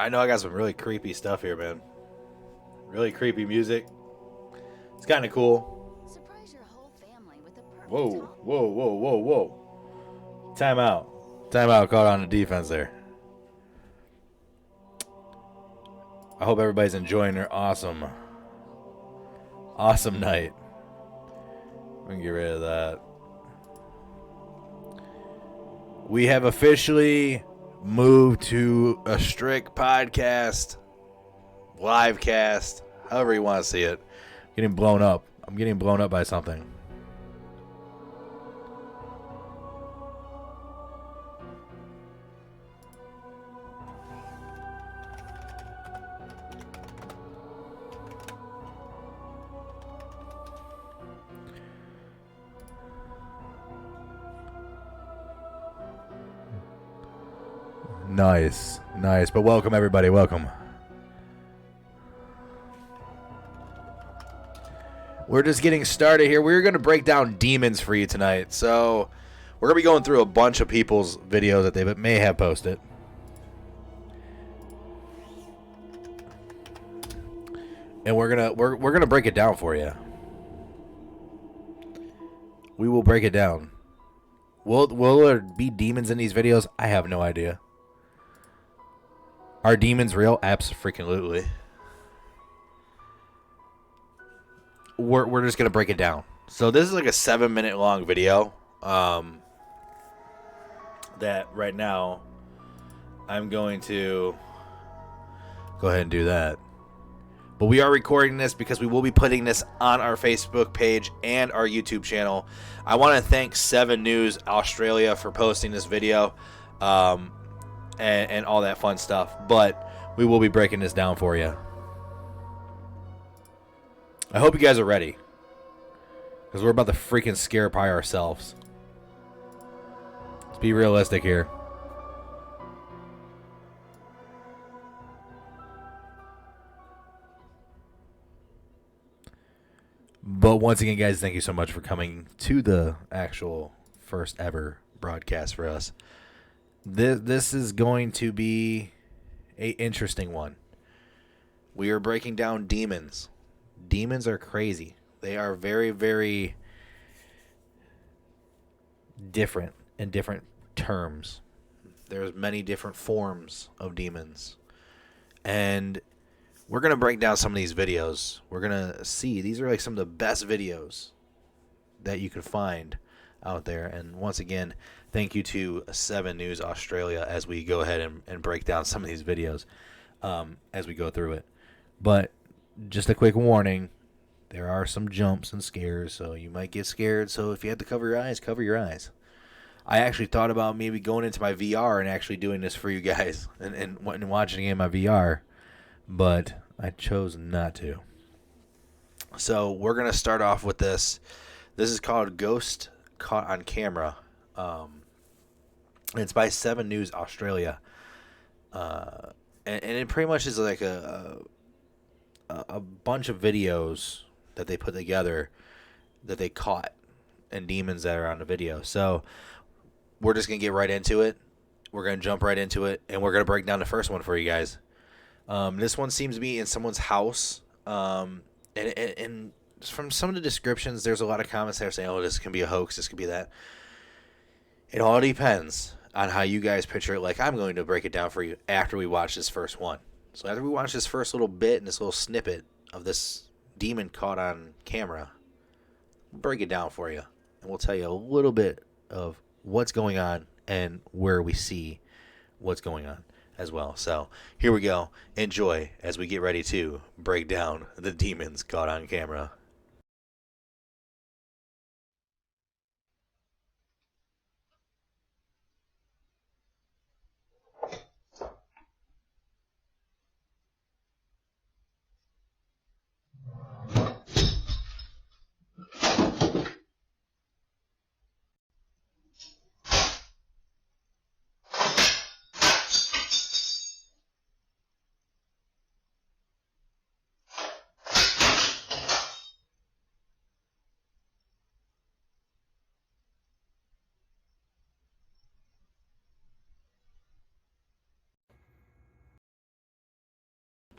I know I got some really creepy stuff here, man. Really creepy music. It's kind of cool. Surprise your whole family with a perfect Whoa, home. whoa, whoa, whoa, whoa. Timeout. Timeout caught on the defense there. I hope everybody's enjoying their awesome night. We can get rid of that. We have officially moved to a strict podcast, live cast, however you want to see it. Getting blown up. I'm getting blown up by something. Nice, nice. But welcome, everybody. Welcome. We're just getting started here. We're going to break down demons for you tonight. So we're going to be going through a bunch of people's videos that they may have posted. And we're gonna break it down for you. We will break it down. Will there be demons in these videos? I have no idea. Are demons real? Absolutely. We're just gonna break it down. So this is like a 7-minute long video. That right now I'm going to go ahead and do that. But we are recording this because we will be putting this on our Facebook page and our YouTube channel. I want to thank 7 News Australia for posting this video and all that fun stuff. But we will be breaking this down for you. I hope you guys are ready, because we're about to freaking scare pie ourselves. Let's be realistic here. But once again, guys, thank you so much for coming to the actual first ever broadcast for us. This is going to be an interesting one. We are breaking down demons. Demons are crazy. They are very, very different in different terms. There's many different forms of demons. And we're going to break down some of these videos. We're going to see. These are like some of the best videos that you can find out there. And once again, thank you to 7 News Australia as we go ahead and break down some of these videos as we go through it. But just a quick warning, there are some jumps and scares, so you might get scared. So if you have to cover your eyes, cover your eyes. I actually thought about maybe going into my VR and actually doing this for you guys and watching it in my VR. But I chose not to. So we're going to start off with this. This is called Ghost Caught on Camera. It's by 7 News Australia. And it pretty much is like a bunch of videos that they put together that they caught and demons that are on the video. So we're just going to get right into it. We're going to jump right into it. And we're going to break down the first one for you guys. This one seems to be in someone's house. And from some of the descriptions, there's a lot of comments there saying, oh, this can be a hoax, this could be that. It all depends on how you guys picture it. Like I'm going to break it down for you after we watch this first one. So after we watch this first little bit and this little snippet of this demon caught on camera, we'll break it down for you. And we'll tell you a little bit of what's going on and where we see what's going on as well. So here we go. Enjoy as we get ready to break down the demons caught on camera.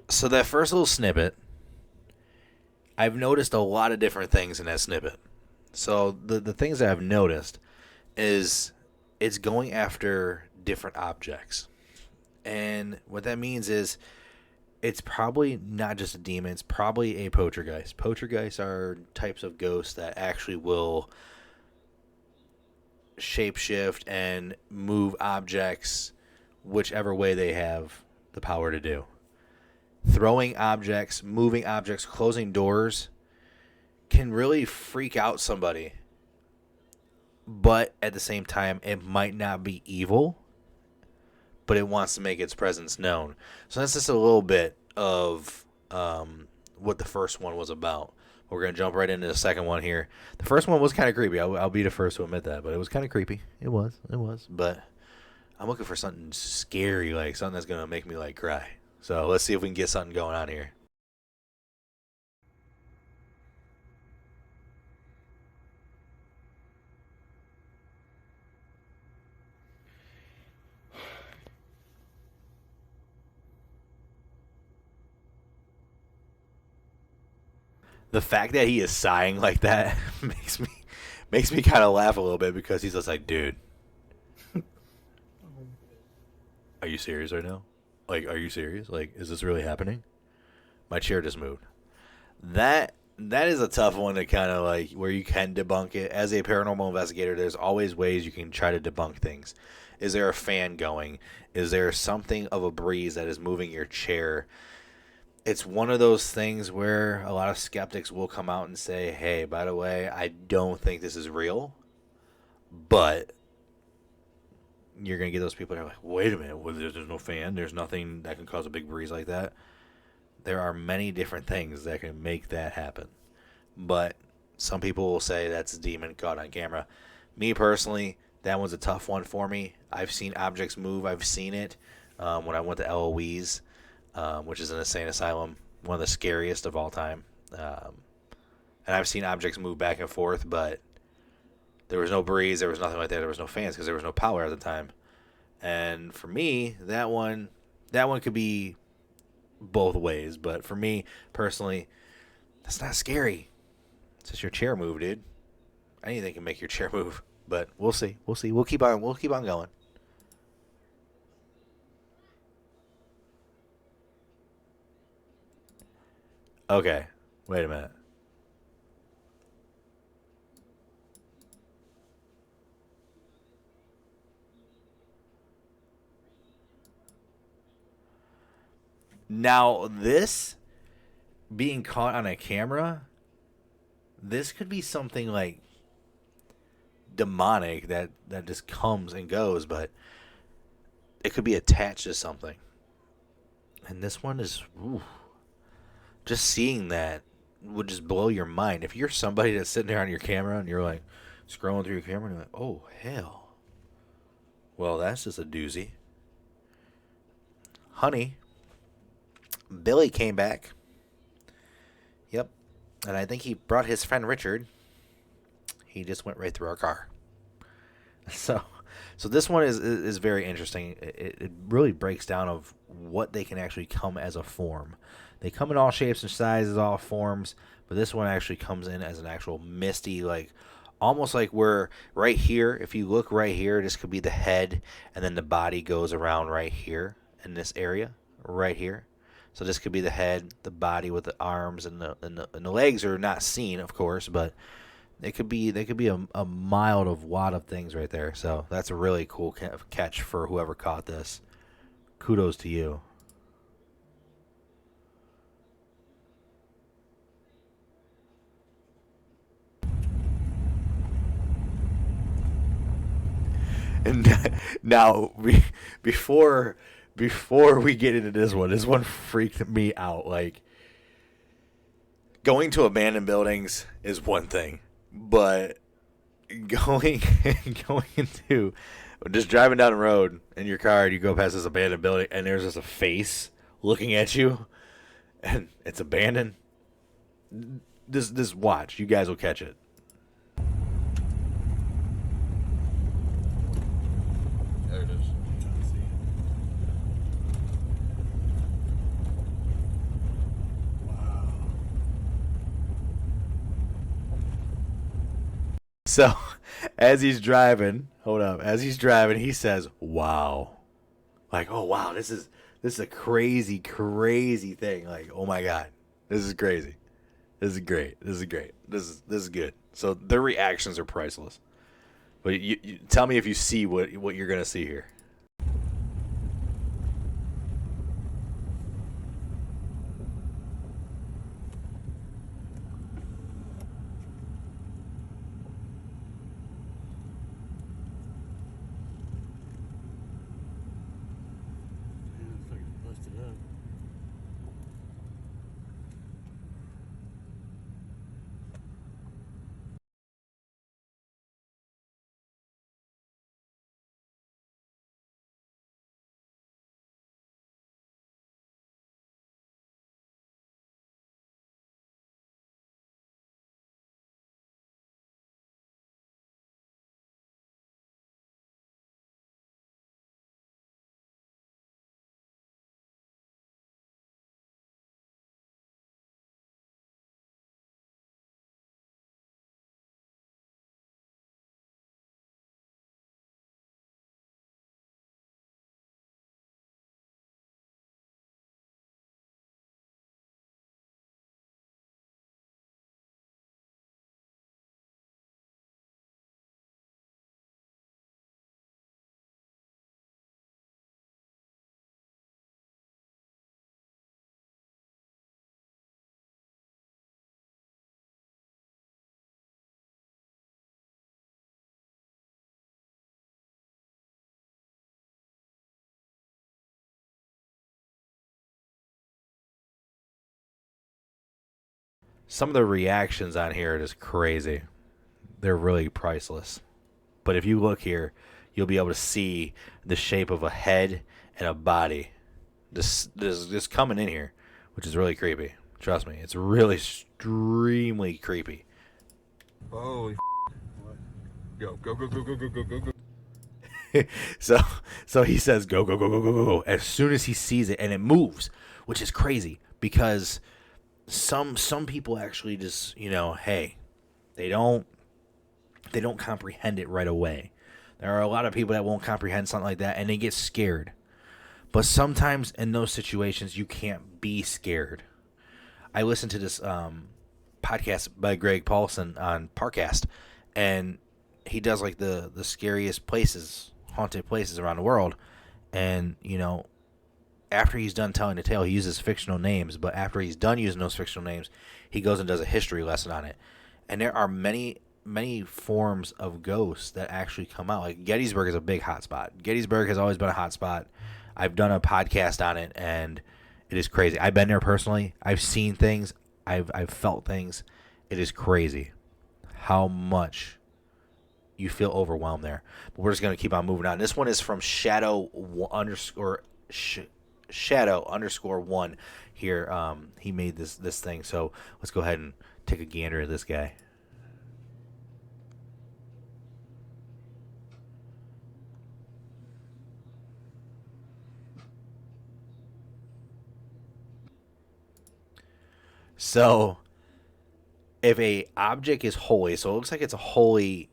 So that first little snippet, I've noticed a lot of different things in that snippet. So the things that I've noticed is it's going after different objects. And what that means is it's probably not just a demon, it's probably a poltergeist. Poltergeists are types of ghosts that actually will shapeshift and move objects whichever way they have the power to do. Throwing objects, moving objects, closing doors can really freak out somebody. But at the same time, it might not be evil, but it wants to make its presence known. So that's just a little bit of what the first one was about. We're going to jump right into the second one here. The first one was kind of creepy. I'll be the first to admit that, but it was kind of creepy. It was. But I'm looking for something scary, like something that's going to make me like cry. So let's see if we can get something going on here. The fact that he is sighing like that makes me kind of laugh a little bit because he's just like, dude, are you serious right now? Like, are you serious? Like, is this really happening? My chair just moved. That is a tough one to kind of like where you can debunk it. As a paranormal investigator, there's always ways you can try to debunk things. Is there a fan going? Is there something of a breeze that is moving your chair? It's one of those things where a lot of skeptics will come out and say, hey, by the way, I don't think this is real. But you're going to get those people that are like, wait a minute, well, there's no fan. There's nothing that can cause a big breeze like that. There are many different things that can make that happen. But some people will say that's a demon caught on camera. Me personally, that one's a tough one for me. I've seen objects move. I've seen it when I went to LOE's. Which is an insane asylum, one of the scariest of all time. And I've seen objects move back and forth, but there was no breeze, there was nothing like that, there was no fans because there was no power at the time. And for me, that one could be both ways, but for me personally, that's not scary. It's just your chair move, dude. Anything can make your chair move, but we'll see. We'll keep on going. Okay, wait a minute. Now, this being caught on a camera, this could be something like demonic that just comes and goes, but it could be attached to something. And this one is, ooh, just seeing that would just blow your mind. If you're somebody that's sitting there on your camera and you're like scrolling through your camera and you're like, oh, hell. Well, that's just a doozy. Honey, Billy came back. Yep. And I think he brought his friend Richard. He just went right through our car. So this one is very interesting. It really breaks down of what they can actually come as a form. They come in all shapes and sizes, all forms, but this one actually comes in as an actual misty, like almost like we're right here. If you look right here, this could be the head, and then the body goes around right here in this area, right here. So this could be the head, the body with the arms and the legs are not seen, of course, but they could be a mild of wad of things right there. So that's a really cool catch for whoever caught this. Kudos to you. And now, before we get into this one freaked me out. Like, going to abandoned buildings is one thing, but going going into just driving down the road in your car and you go past this abandoned building and there's just a face looking at you and it's abandoned. This watch, you guys will catch it. There it is. I'm trying to see it. Wow. So as he's driving, hold up, as he's driving, he says, "Wow." Like, "Oh wow, this is a crazy, crazy thing." Like, "Oh my god. This is crazy. This is great. This is great. This is good." So their reactions are priceless. But you tell me if you see what you're going to see here. Looks like it's busted up. Some of the reactions on here are just crazy. They're really priceless. But if you look here, you'll be able to see the shape of a head and a body this coming in here, which is really creepy. Trust me, it's really extremely creepy. Holy what? Go, go, go, go, go, go, go, go, go. so so he says go go go go go go go as soon as he sees it, and it moves, which is crazy because some people actually just, hey, they don't they don't comprehend it right away. There are a lot of people that won't comprehend something like that and they get scared. But sometimes in those situations you can't be scared. I listened to this podcast by Greg Paulson on Parcast, and he does like the scariest places, haunted places around the world. And after he's done telling the tale, he uses fictional names. But after he's done using those fictional names, he goes and does a history lesson on it. And there are many forms of ghosts that actually come out. Like Gettysburg is a big hotspot. Gettysburg has always been a hotspot. I've done a podcast on it, and it is crazy. I've been there personally. I've seen things. I've felt things. It is crazy how much you feel overwhelmed there. But we're just gonna keep on moving on. This one is from Shadow underscore one here. He made this thing. So let's go ahead and take a gander at this guy. So if a object is holy, so it looks like it's a holy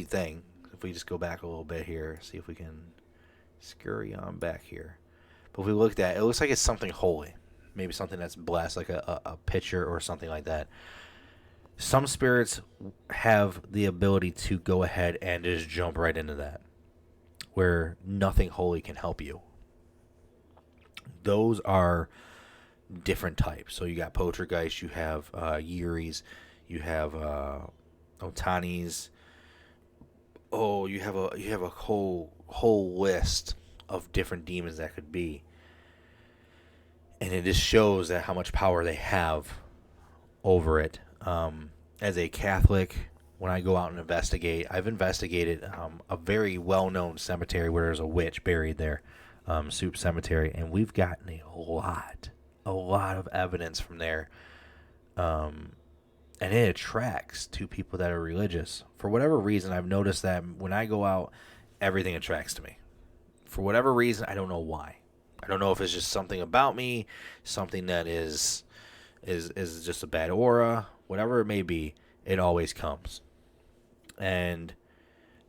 thing. If we just go back a little bit here, see if we can scurry on back here. But if we looked at it, it looks like it's something holy. Maybe something that's blessed, like a pitcher or something like that. Some spirits have the ability to go ahead and just jump right into that, where nothing holy can help you. Those are different types. So you got poltergeist, you have Yuris, you have Otanis. Oh, you have a whole list of different demons that could be, and it just shows that how much power they have over it. As a Catholic, when I go out and investigate, I've investigated a very well-known cemetery where there's a witch buried there, Soup Cemetery, and we've gotten a lot of evidence from there, and it attracts to people that are religious. For whatever reason, I've noticed that when I go out, everything attracts to me. For whatever reason, I don't know why. I don't know if it's just something about me, something that is just a bad aura, whatever it may be. It always comes. And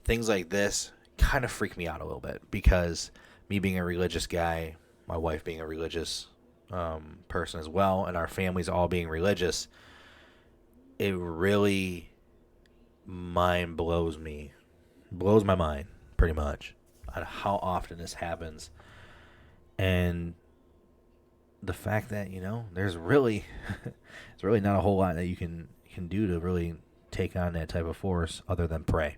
things like this kind of freak me out a little bit because me being a religious guy, my wife being a religious person as well, and our families all being religious, it really blows my mind pretty much on how often this happens. And the fact that, there's really it's really not a whole lot that you can do to really take on that type of force other than pray.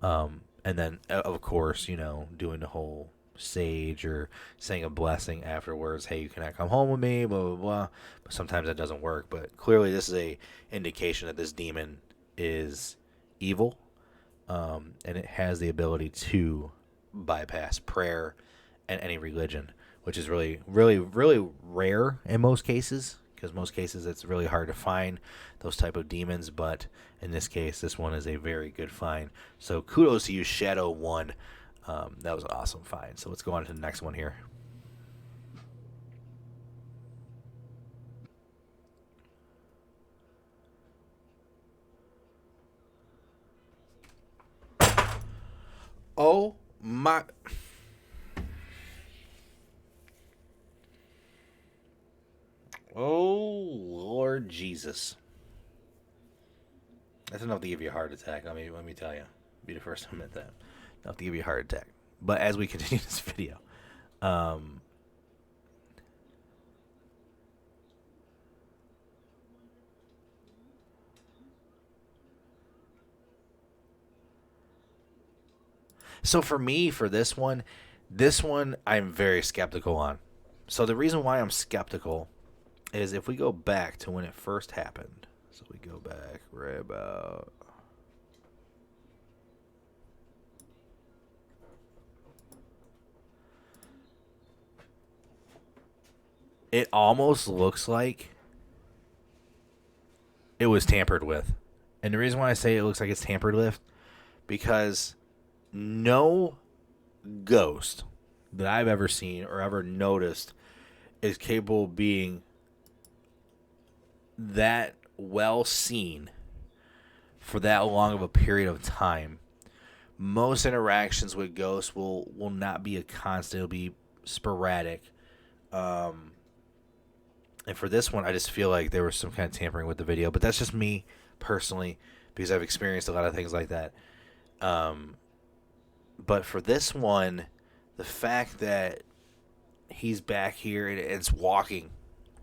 And then, of course, doing the whole sage or saying a blessing afterwards. Hey, you cannot come home with me, blah, blah, blah. But sometimes that doesn't work. But clearly, this is a indication that this demon is evil, and it has the ability to bypass prayer and any religion, which is really, really, really rare in most cases. Because most cases it's really hard to find those type of demons, but in this case, this one is a very good find. So kudos to you, Shadow One. That was an awesome find. So let's go on to the next one here. Oh my! Oh Lord Jesus! That's enough to give you a heart attack. Let me tell you. Be the first to admit that. Enough to give you a heart attack. But as we continue this video, um, so for me, for this one I'm very skeptical on. So the reason why I'm skeptical is if we go back to when it first happened. So we go back right about. It almost looks like it was tampered with. And the reason why I say it looks like it's tampered with, because no ghost that I've ever seen or ever noticed is capable of being that well seen for that long of a period of time. Most interactions with ghosts will not be a constant, it'll be sporadic. Um, and for this one, I just feel like there was some kind of tampering with the video, but that's just me personally because I've experienced a lot of things like that. Um, but for this one, the fact that he's back here and it's walking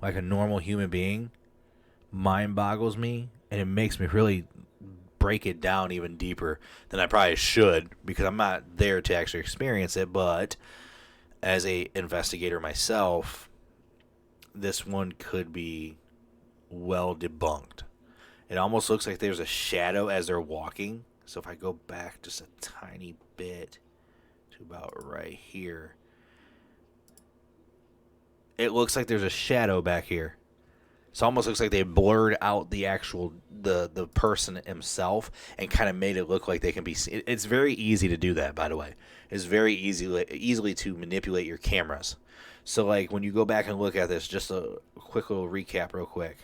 like a normal human being mind boggles me, and it makes me really break it down even deeper than I probably should because I'm not there to actually experience it. But as a investigator myself, this one could be well debunked. It almost looks like there's a shadow as they're walking. So if I go back just a tiny bit to about right here, it looks like there's a shadow back here. So it almost looks like they blurred out the actual the person himself and kind of made it look like they can be seen. It's very easy to do that, by the way. It's very easily to manipulate your cameras. So like when you go back and look at this, just a quick little recap real quick.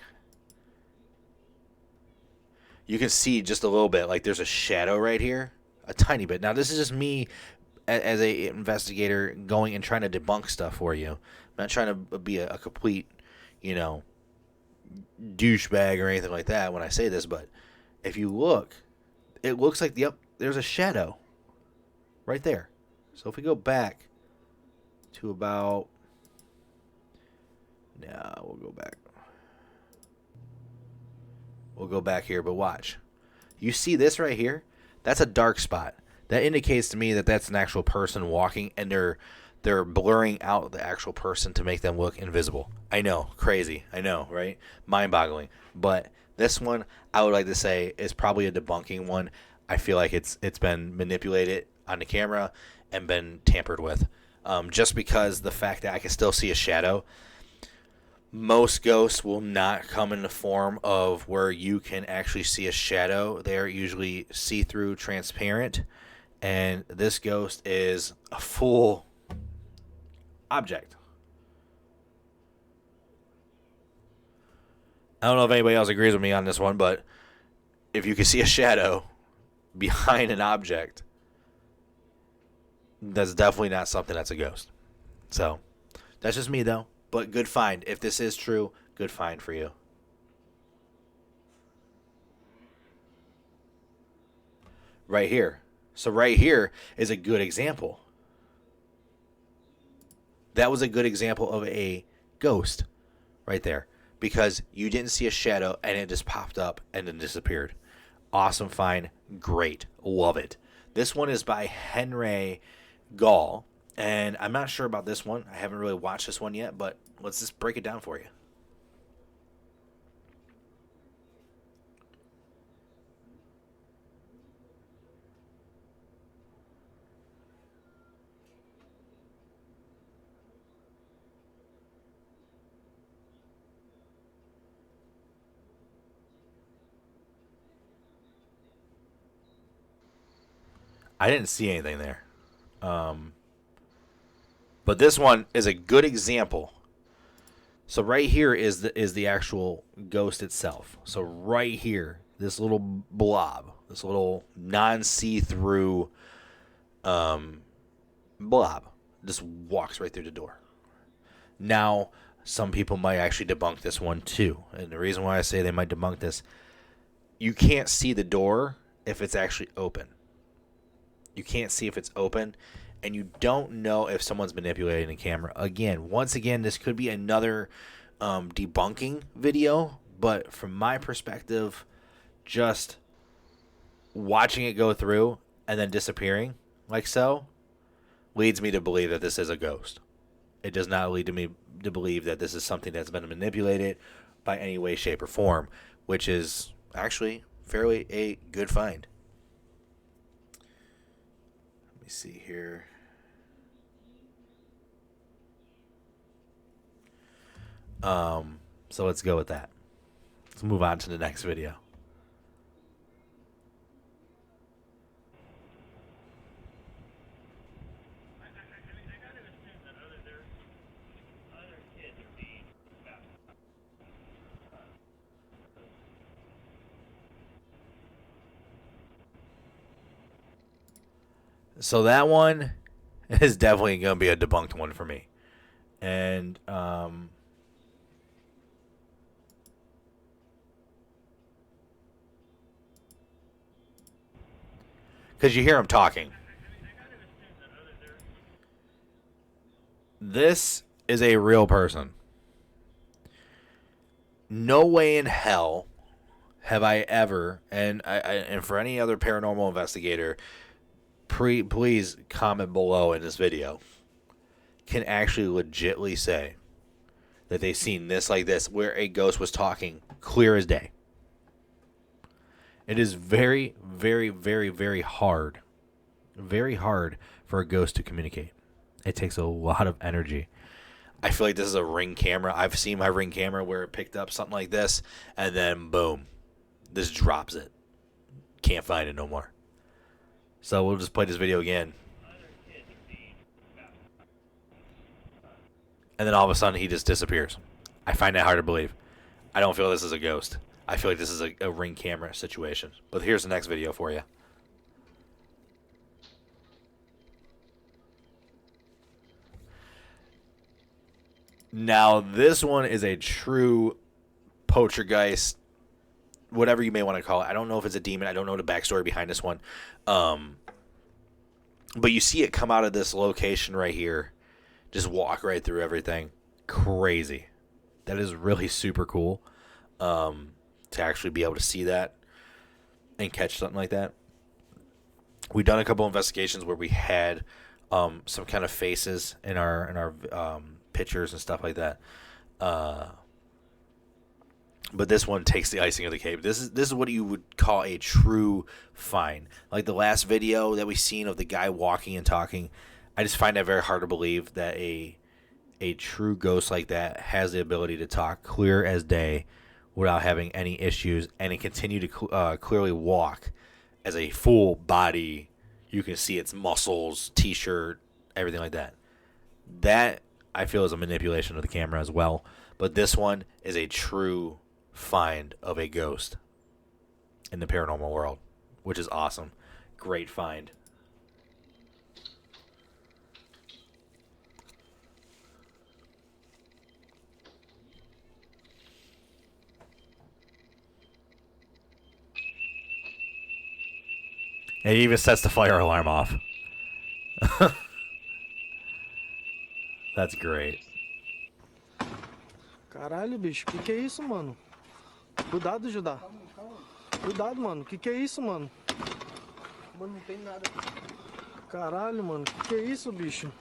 You can see just a little bit like there's a shadow right here, a tiny bit. Now this is just me as a investigator going and trying to debunk stuff for you. I'm not trying to be a complete, you know, douchebag or anything like that when I say this, but if you look, it looks like there's a shadow right there. So if we go back to about, we'll go back. We'll go back here, but watch. You see this right here? That's a dark spot. That indicates to me that that's an actual person walking, and they're blurring out the actual person to make them look invisible. I know, crazy. I know, right? Mind-boggling. But this one, I would like to say, is probably a debunking one. I feel like it's been manipulated on the camera and been tampered with. Just because the fact that I can still see a shadow. Most ghosts will not come in the form of where you can actually see a shadow. They're usually see-through, transparent. And this ghost is a full object. I don't know if anybody else agrees with me on this one, but if you can see a shadow, behind an object, that's definitely not something that's a ghost. So that's just me though. But good find. If this is true, good find for you. Right here. So right here is a good example. That was a good example of a ghost right there, because you didn't see a shadow and it just popped up and then disappeared. Awesome find. Great. Love it. This one is by Henry Gall, and I'm not sure about this one. I haven't really watched this one yet, but let's just break it down for you. I didn't see anything there. But this one is a good example. So right here is the actual ghost itself. So right here, this little blob, this little non-see-through blob, just walks right through the door. Now, some people might actually debunk this one too, and the reason why I say they might debunk this, you can't see the door if it's actually open. You can't see if it's open, and you don't know if someone's manipulating the camera. Once again, this could be another debunking video, but from my perspective, just watching it go through and then disappearing like so leads me to believe that this is a ghost. It does not lead to me to believe that this is something that's been manipulated by any way, shape, or form, which is actually fairly a good find. Let me see here. So let's go with that. Let's move on to the next video. So that one is definitely going to be a debunked one for me. And because you hear him talking. This is a real person. No way in hell have I ever, and for any other paranormal investigator, please comment below in this video, can actually legitly say that they've seen this like this, where a ghost was talking clear as day. It is very, very, very, very hard for a ghost to communicate. It takes a lot of energy. I feel like this is a Ring camera. I've seen my Ring camera where it picked up something like this, and then boom, this drops it. Can't find it no more. So we'll just play this video again. And then all of a sudden he just disappears. I find that hard to believe. I don't feel this is a ghost. I feel like this is a Ring camera situation. But here's the next video for you. Now, this one is a true poltergeist, whatever you may want to call it. I don't know if it's a demon. I don't know the backstory behind this one. But you see it come out of this location right here. Just walk right through everything. Crazy. That is really super cool. To actually be able to see that and catch something like that. We've done a couple investigations where we had some kind of faces in our pictures and stuff like that. But this one takes the icing of the cake. This is what you would call a true find. Like the last video that we seen of the guy walking and talking, I just find that very hard to believe that a true ghost like that has the ability to talk clear as day without having any issues, and it continue to clearly walk as a full body. You can see its muscles, t-shirt, everything like that. That, I feel, is a manipulation of the camera as well. But this one is a true find of a ghost in the paranormal world, which is awesome. great find. And he even sets the fire alarm off. That's great. Caralho, bicho, que é isso, mano? Cuidado, Judá. Cuidado, mano. Que é isso, mano? Mano, não tem nada. Caralho, mano. Que é isso, bicho?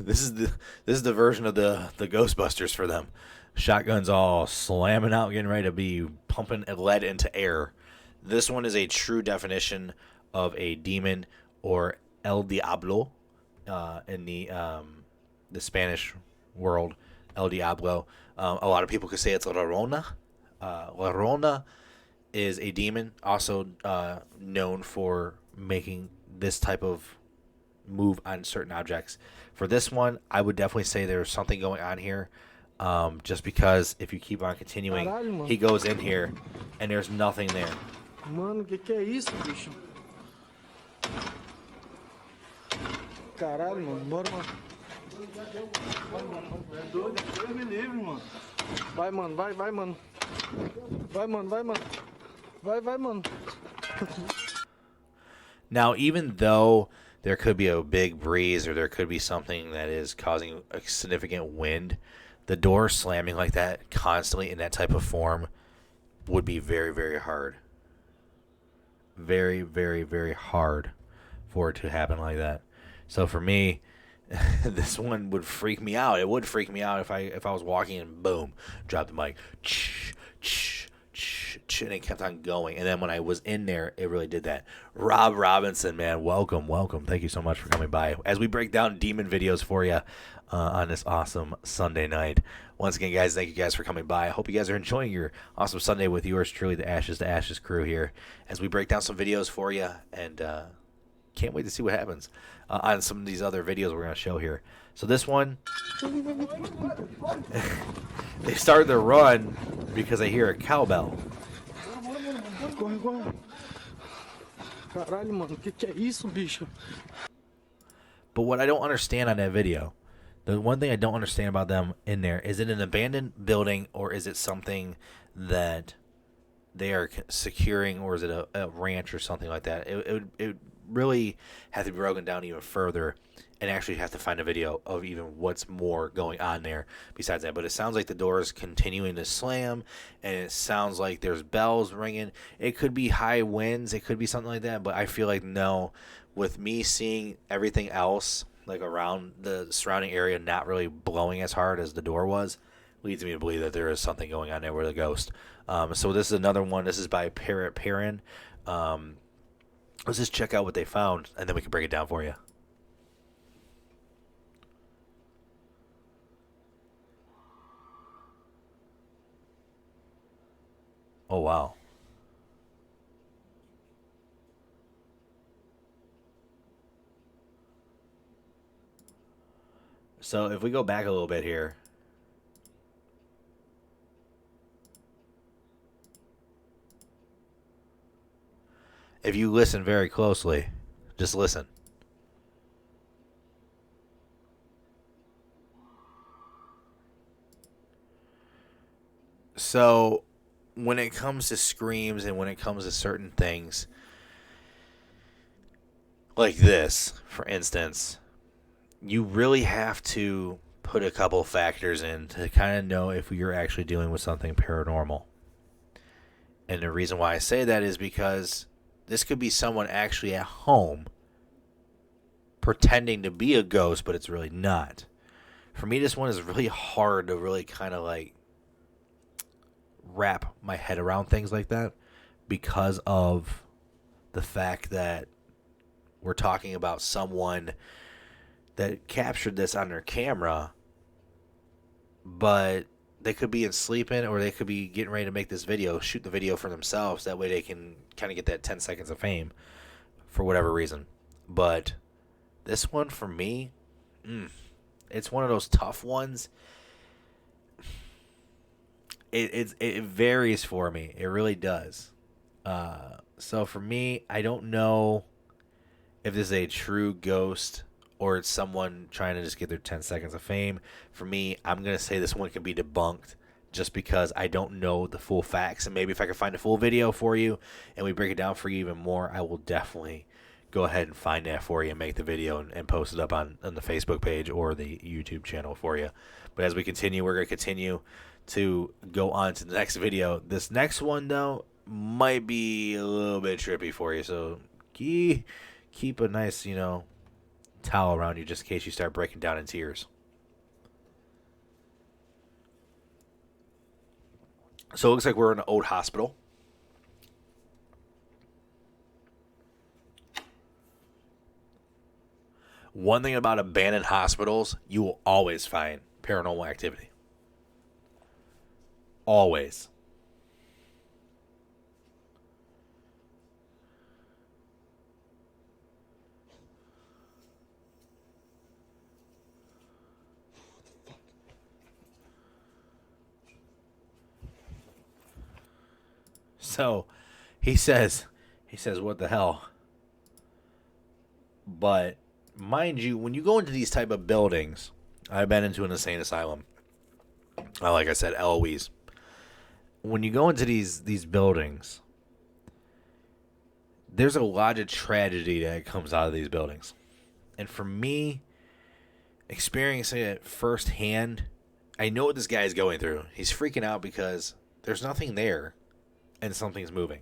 This is the version of the Ghostbusters for them. Shotguns all slamming out, getting ready to be pumping lead into air. This one is a true definition of a demon or El Diablo in the Spanish world. El Diablo. A lot of people could say it's La Llorona. La Llorona is a demon, also known for making this type of move on certain objects. For this one, I would definitely say there's something going on here. Just because if you keep on continuing, he goes in here and there's nothing there. Mano, que é isso, bicho? Caralho, mano. Bora, mano. É doido, Deus me livre, mano. Vai, mano, vai, mano. Vai, mano, vai, mano. Vai, mano. Now, even though there could be a big breeze or there could be something that is causing a significant wind, the door slamming like that constantly in that type of form would be very, very hard. Very, very, very hard for it to happen like that. So for me, this one would freak me out. It would freak me out if I was walking and boom, dropped the mic, and it kept on going. And then when I was in there, it really did that. Rob Robinson, man, welcome. Thank you so much for coming by as we break down demon videos for you on this awesome Sunday night. Once again, guys, thank you guys for coming by. I hope you guys are enjoying your awesome Sunday with yours truly, the Ashes to Ashes crew here, as we break down some videos for you, and can't wait to see what happens on some of these other videos we're going to show here. So this one, they started their run because they hear a cowbell. Corre. Caralho, mano. Que é isso, bicho? But what I don't understand on that video, the one thing I don't understand about them in there, is it an abandoned building or is it something that they are securing, or is it a ranch or something like that? It would really have to be broken down even further and actually have to find a video of even what's more going on there besides that. But it sounds like the door is continuing to slam, and it sounds like there's bells ringing. It could be high winds. It could be something like that. But I feel like, no, with me seeing everything else, like around the surrounding area, not really blowing as hard as the door was, leads me to believe that there is something going on there with a ghost. So this is another one. This is by Parrot Perrin. Let's just check out what they found, and then we can break it down for you. Oh, wow. So if we go back a little bit here. If you listen very closely, just listen. So when it comes to screams and when it comes to certain things like this, for instance, you really have to put a couple factors in to kind of know if you're actually dealing with something paranormal. And the reason why I say that is because this could be someone actually at home pretending to be a ghost, but it's really not. For me, this one is really hard to really kind of like wrap my head around things like that, because of the fact that we're talking about someone that captured this on their camera, but they could be sleeping, or they could be getting ready to make this video, shoot the video for themselves. That way they can kind of get that 10 seconds of fame for whatever reason. But this one, for me, it's one of those tough ones. It varies for me. It really does. So for me, I don't know if this is a true ghost or it's someone trying to just get their 10 seconds of fame. For me, I'm going to say this one can be debunked just because I don't know the full facts. And maybe if I can find a full video for you and we break it down for you even more, I will definitely go ahead and find that for you and make the video and post it up on the Facebook page or the YouTube channel for you. But as we continue, we're going to continue to go on to the next video. This next one, though, might be a little bit trippy for you. So keep a nice, towel around you just in case you start breaking down in tears. So it looks like we're in an old hospital. One thing about abandoned hospitals, you will always find paranormal activity. Always. So he says, what the hell? But mind you, when you go into these type of buildings, I've been into an insane asylum. Like I said, LOEs. When you go into these buildings, there's a lot of tragedy that comes out of these buildings. And for me, experiencing it firsthand, I know what this guy is going through. He's freaking out because there's nothing there and something's moving.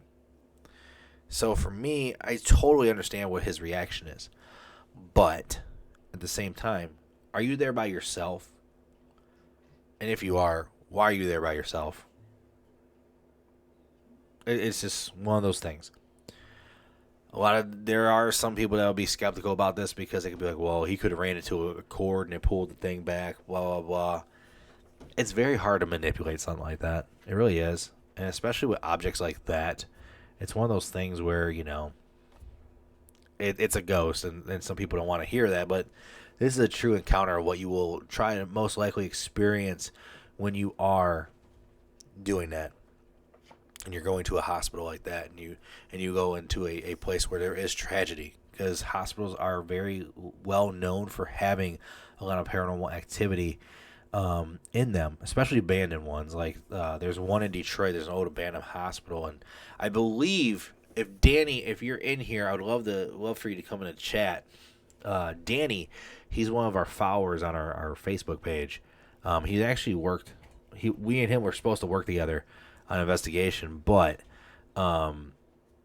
So for me, I totally understand what his reaction is. But at the same time, are you there by yourself? And if you are, why are you there by yourself? It's just one of those things. There are some people that will be skeptical about this because they could be like, well, he could have ran into a cord and it pulled the thing back, blah, blah, blah. It's very hard to manipulate something like that. It really is. And especially with objects like that, it's one of those things where, it's a ghost, and some people don't want to hear that, but this is a true encounter of what you will try to most likely experience when you are doing that. And you're going to a hospital like that, and you go into a place where there is tragedy, because hospitals are very well known for having a lot of paranormal activity in them, especially abandoned ones. Like there's one in Detroit. There's an old abandoned hospital, and I believe if you're in here, I would love for you to come in and chat. Danny, he's one of our followers on our Facebook page. He's actually worked. We and him were supposed to work together on investigation, but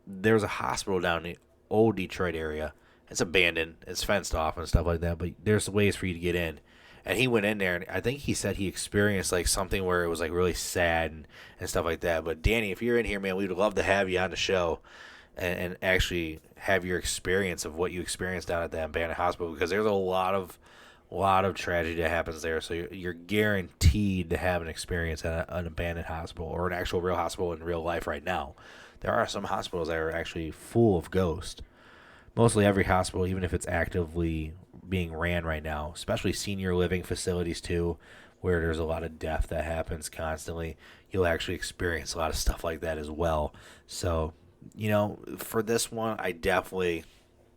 there's a hospital down in the old Detroit area. It's abandoned, it's fenced off and stuff like that, but there's ways for you to get in. And he went in there, and I think he said he experienced like something where it was like really sad and stuff like that. But Danny, if you're in here, man, we'd love to have you on the show and actually have your experience of what you experienced down at the abandoned hospital, because there's a lot of tragedy that happens there. So you're guaranteed to have an experience at an abandoned hospital or an actual real hospital in real life right now. There are some hospitals that are actually full of ghosts. Mostly every hospital, even if it's actively being ran right now, especially senior living facilities too, where there's a lot of death that happens constantly, you'll actually experience a lot of stuff like that as well. So, for this one, I definitely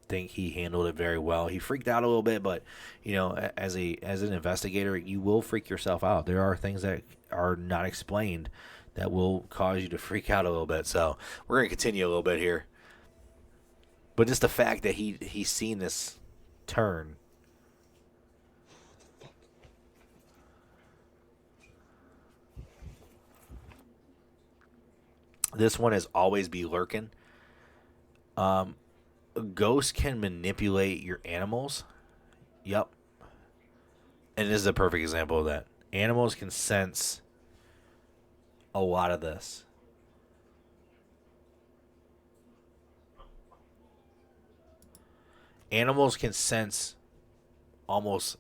think he handled it very well. He freaked out a little bit, but as an investigator, you will freak yourself out. There are things that are not explained that will cause you to freak out a little bit. So we're going to continue a little bit here. But just the fact that he's seen this turn. This one is always be lurking. Ghosts can manipulate your animals. Yep. And this is a perfect example of that. Animals can sense a lot of this. Animals can sense almost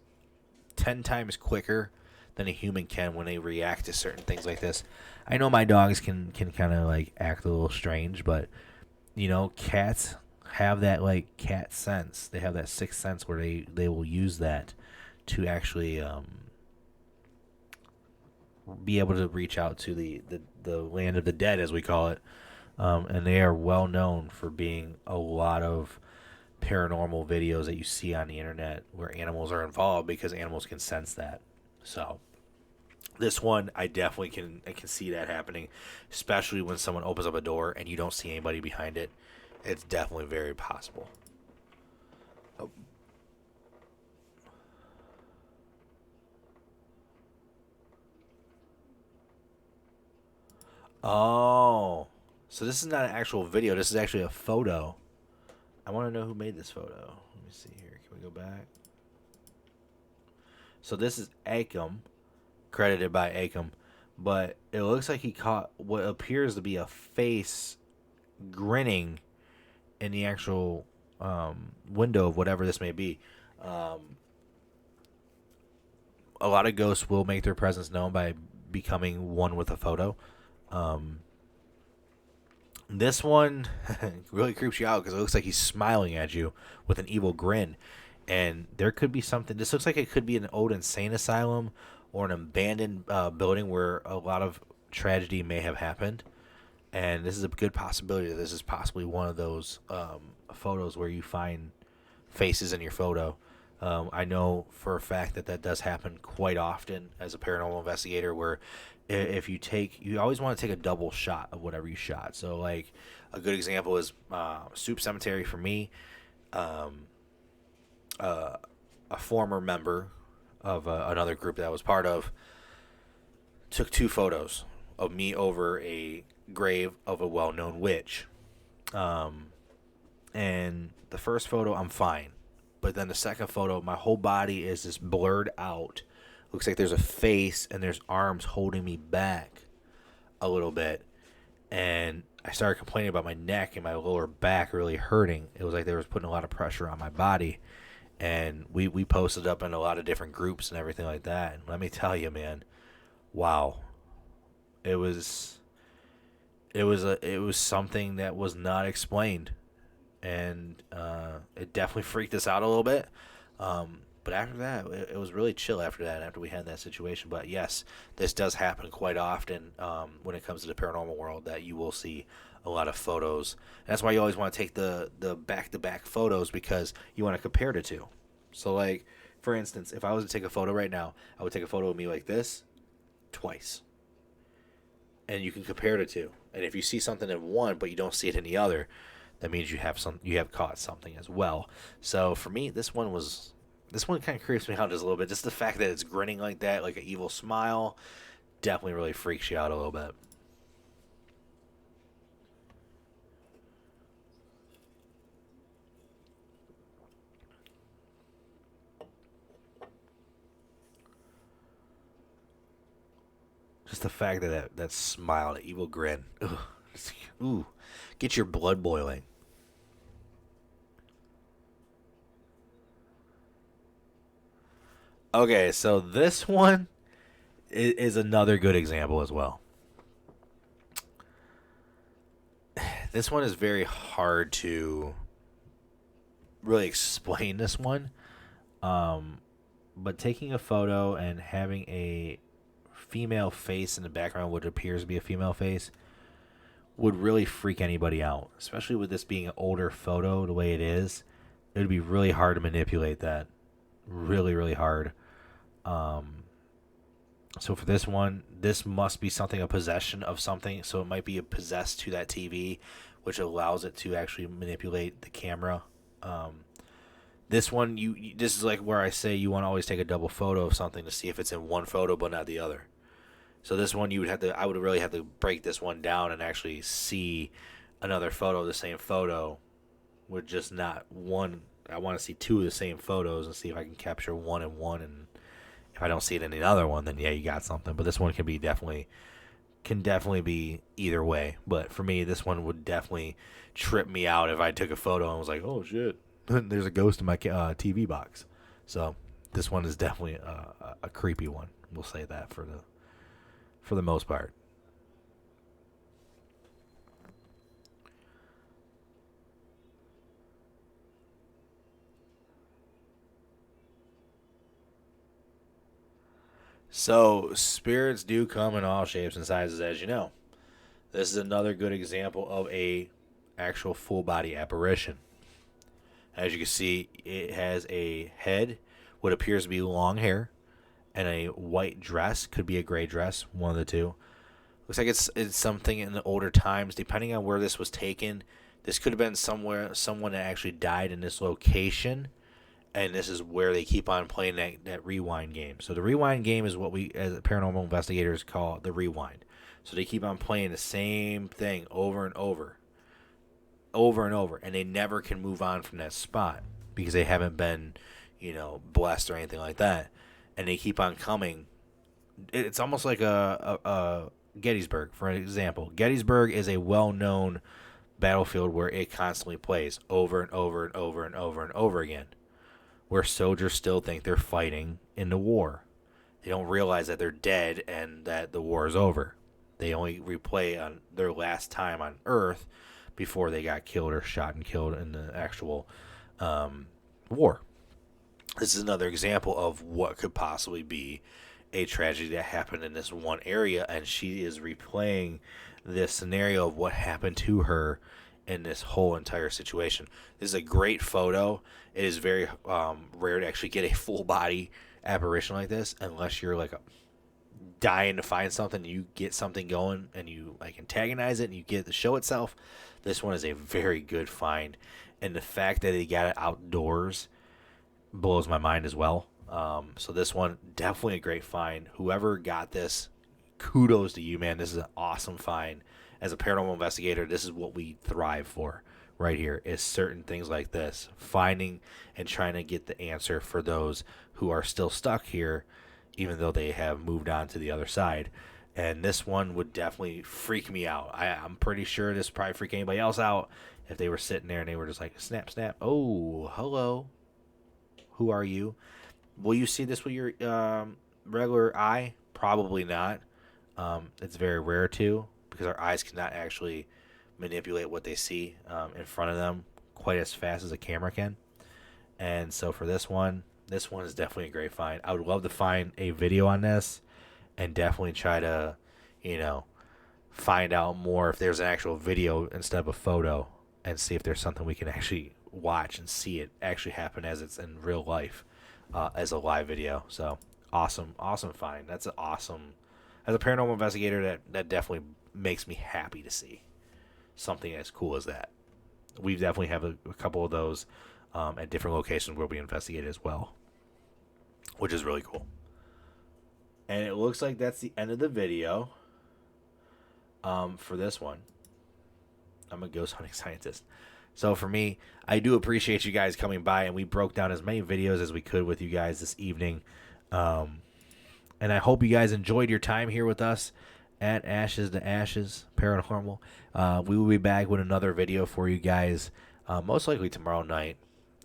10 times quicker than a human can when they react to certain things like this. I know my dogs can kind of like act a little strange, but cats have that like cat sense. They have that sixth sense where they will use that to actually be able to reach out to the land of the dead, as we call it. And they are well known for being a lot of paranormal videos that you see on the internet where animals are involved because animals can sense that. So this one, I can see that happening, especially when someone opens up a door and you don't see anybody behind it. It's definitely very possible. Oh. Oh, so this is not an actual video. This is actually a photo. I want to know who made this photo. Let me see here. Can we go back? So this is Acom, credited by Acom, but it looks like he caught what appears to be a face grinning in the actual window of whatever this may be. Um, a lot of ghosts will make their presence known by becoming one with a photo. Um, this one really creeps you out because it looks like he's smiling at you with an evil grin. And there could be something. This looks like it could be an old insane asylum or an abandoned building where a lot of tragedy may have happened. And this is a good possibility that this is possibly one of those photos where you find faces in your photo. I know for a fact that that does happen quite often as a paranormal investigator, where if you always want to take a double shot of whatever you shot. So, like, a good example is Soup Cemetery for me. Um, a former member of another group that I was part of took two photos of me over a grave of a well-known witch. Um, and the first photo, I'm fine. But then the second photo, my whole body is just blurred out. Looks like there's a face and there's arms holding me back a little bit. And I started complaining about my neck and my lower back really hurting. It was like they was putting a lot of pressure on my body. And we posted up in a lot of different groups and everything like that. And let me tell you, man, wow. It was it was something that was not explained, and it definitely freaked us out a little bit. But after that, it was really chill after that, after we had that situation. But yes, this does happen quite often when it comes to the paranormal world, that you will see a lot of photos. And that's why you always want to take the back-to-back photos, because you want to compare the two. So, like, for instance, if I was to take a photo right now, I would take a photo of me like this twice. And you can compare the two. And if you see something in one but you don't see it in the other, that means you have caught something as well. So for me, this one kind of creeps me out just a little bit. Just the fact that it's grinning like that, like an evil smile, definitely really freaks you out a little bit. Just the fact that that smile, that evil grin, ugh, ooh, get your blood boiling. Okay, so this one is another good example as well. This one is very hard to really explain this one. Um, but taking a photo and having a female face in the background, what appears to be a female face, would really freak anybody out. Especially with this being an older photo the way it is. It would be really hard to manipulate that. Really, really hard. Um, so for this one, this must be something, a possession of something. So it might be a possessed to that TV, which allows it to actually manipulate the camera. Um, this one, this is like where I say you want to always take a double photo of something to see if it's in one photo but not the other. So this one, I would really have to break this one down and actually see another photo of the same photo with just not one. I want to see two of the same photos and see if I can capture one in one, and if I don't see it in the other one, then yeah, you got something. But this one can definitely be either way. But for me, this one would definitely trip me out if I took a photo and was like, oh shit, there's a ghost in my TV box. So this one is definitely a creepy one. We'll say that for the most part. So spirits do come in all shapes and sizes, as you know. This is another good example of a actual full body apparition. As you can see, it has a head, what appears to be long hair, and a white dress. Could be a gray dress, one of the two. Looks like it's something in the older times. Depending on where this was taken, this could have been someone that actually died in this location, and this is where they keep on playing that rewind game. So the rewind game is what we, as paranormal investigators, call the rewind. So they keep on playing the same thing over and over, and they never can move on from that spot because they haven't been, blessed or anything like that, and they keep on coming. It's almost like a Gettysburg, for example. Gettysburg is a well-known battlefield where it constantly plays over and over and over and over and over again, where soldiers still think they're fighting in the war. They don't realize that they're dead and that the war is over. They only replay on their last time on Earth before they got killed or shot and killed in the actual war. This is another example of what could possibly be a tragedy that happened in this one area, and she is replaying this scenario of what happened to her in this whole entire situation. This is a great photo. It is very rare to actually get a full body apparition like this, unless you're like dying to find something, you get something going, and you like antagonize it, and you get the show itself. This one is a very good find, and the fact that they got it outdoors blows my mind as well. So this one, definitely a great find. Whoever got this, kudos to you, man. This is an awesome find. As a paranormal investigator, this is what we thrive for right here, is certain things like this. Finding and trying to get the answer for those who are still stuck here, even though they have moved on to the other side. And this one would definitely freak me out. I'm pretty sure this would probably freak anybody else out if they were sitting there and they were just like, snap, snap. Oh, hello. Who are you? Will you see this with your regular eye? Probably not. It's very rare to, because our eyes cannot actually manipulate what they see in front of them quite as fast as a camera can. And so for this one is definitely a great find. I would love to find a video on this and definitely try to, find out more if there's an actual video instead of a photo, and see if there's something we can actually watch and see it actually happen as it's in real life, as a live video. So awesome find. That's an awesome, as a paranormal investigator, that definitely makes me happy to see something as cool as that. We definitely have a couple of those at different locations where we investigate as well, which is really cool. And it looks like that's the end of the video for this one. I'm a ghost hunting scientist. So for me, I do appreciate you guys coming by, and we broke down as many videos as we could with you guys this evening. And I hope you guys enjoyed your time here with us at Ashes to Ashes Paranormal. We will be back with another video for you guys, most likely tomorrow night,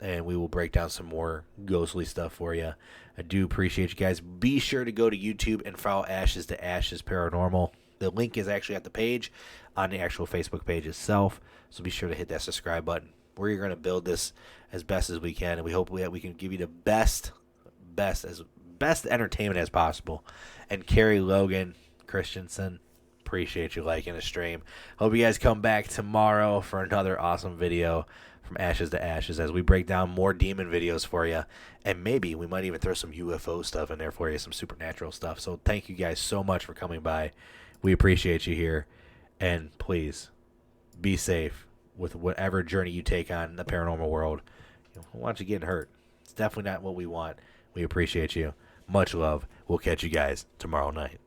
and we will break down some more ghostly stuff for you. I do appreciate you guys. Be sure to go to YouTube and follow Ashes to Ashes Paranormal. The link is actually at the page on the actual Facebook page itself, so be sure to hit that subscribe button. We're going to build this as best as we can, and we hope that we can give you the best entertainment as possible. And Carrie Logan Christensen, appreciate you liking the stream. Hope you guys come back tomorrow for another awesome video from Ashes to Ashes, as we break down more demon videos for you, and maybe we might even throw some UFO stuff in there for you, some supernatural stuff. So thank you guys so much for coming by. We appreciate you here, and please be safe with whatever journey you take on in the paranormal world. We don't want you getting hurt. It's definitely not what we want. We appreciate you. Much love. We'll catch you guys tomorrow night.